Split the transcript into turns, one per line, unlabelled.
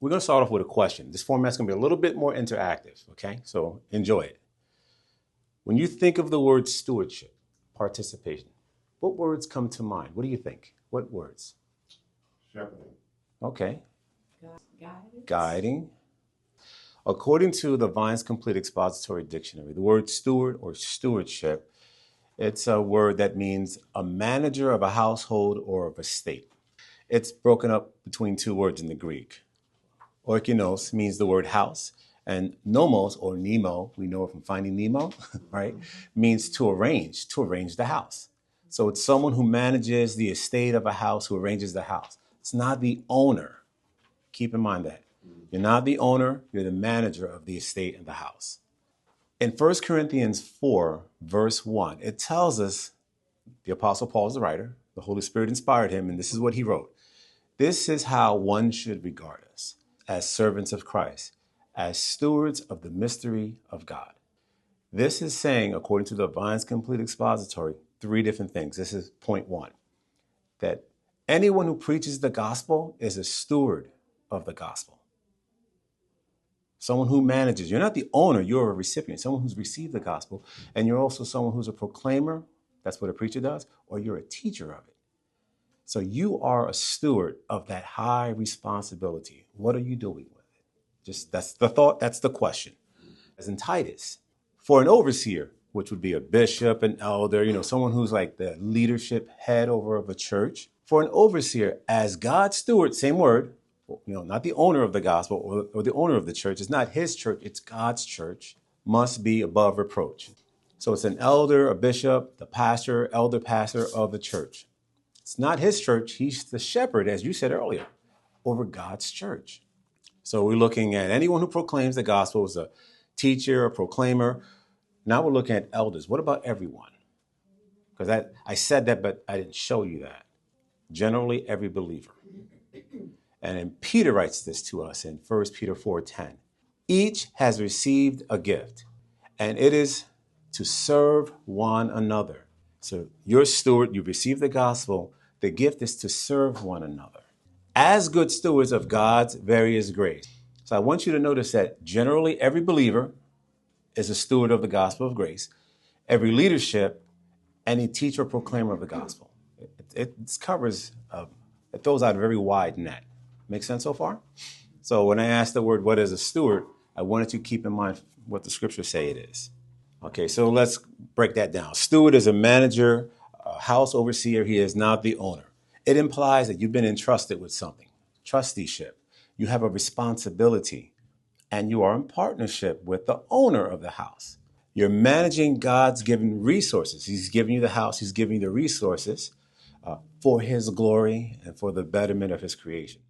We're going to start off with a question. This format's going to be a little bit more interactive, okay? So enjoy it. When you think of the word stewardship, participation, what words come to mind? What do you think? What words?
Shepherding.
Okay.
Guidance.
Guiding. According to the Vine's Complete Expository Dictionary, the word steward or stewardship, it's a word that means a manager of a household or of a state. It's broken up between two words in the Greek. Oikos means the word house, and nomos or Nemo, we know it from Finding Nemo, right, means to arrange the house. So it's someone who manages the estate of a house, who arranges the house. It's not the owner. Keep in mind that. You're not the owner, you're the manager of the estate and the house. In 1 Corinthians 4, verse 1, it tells us, the Apostle Paul is the writer, the Holy Spirit inspired him, and this is what he wrote. This is how one should regard us, as servants of Christ, as stewards of the mystery of God. This is saying, according to the Vine's Complete Expository, three different things. This is point one, that anyone who preaches the gospel is a steward of the gospel. Someone who manages. You're not the owner, you're a recipient, someone who's received the gospel, and you're also someone who's a proclaimer, that's what a preacher does, or you're a teacher of it. So you are a steward of that high responsibility. What are you doing with it? Just that's the thought, that's the question. As in Titus, for an overseer, which would be a bishop, an elder, someone who's like the leadership head over of a church, for an overseer as God's steward, same word, not the owner of the gospel or the owner of the church. It's not his church, it's God's church, must be above reproach. So it's an elder, a bishop, the pastor, elder pastor of the church. It's not his church. He's the shepherd, as you said earlier, over God's church. So we're looking at anyone who proclaims the gospel as a teacher, a proclaimer. Now we're looking at elders. What about everyone? Because I said that, but I didn't show you that. Generally, every believer. And then Peter writes this to us in 1 Peter 4:10. Each has received a gift, and it is to serve one another. So you're a steward, you've received the gospel. The gift is to serve one another as good stewards of God's various grace. So I want you to notice that generally every believer is a steward of the gospel of grace. Every leadership, any teacher or proclaimer of the gospel. It covers, it throws out a very wide net. Make sense so far? So when I asked the word, what is a steward, I wanted you to keep in mind what the scriptures say it is. Okay, so let's break that down. Steward is a manager, a house overseer. He is not the owner. It implies that you've been entrusted with something, trusteeship. You have a responsibility, and you are in partnership with the owner of the house. You're managing God's given resources. He's giving you the house. He's giving you the resources for his glory and for the betterment of his creation.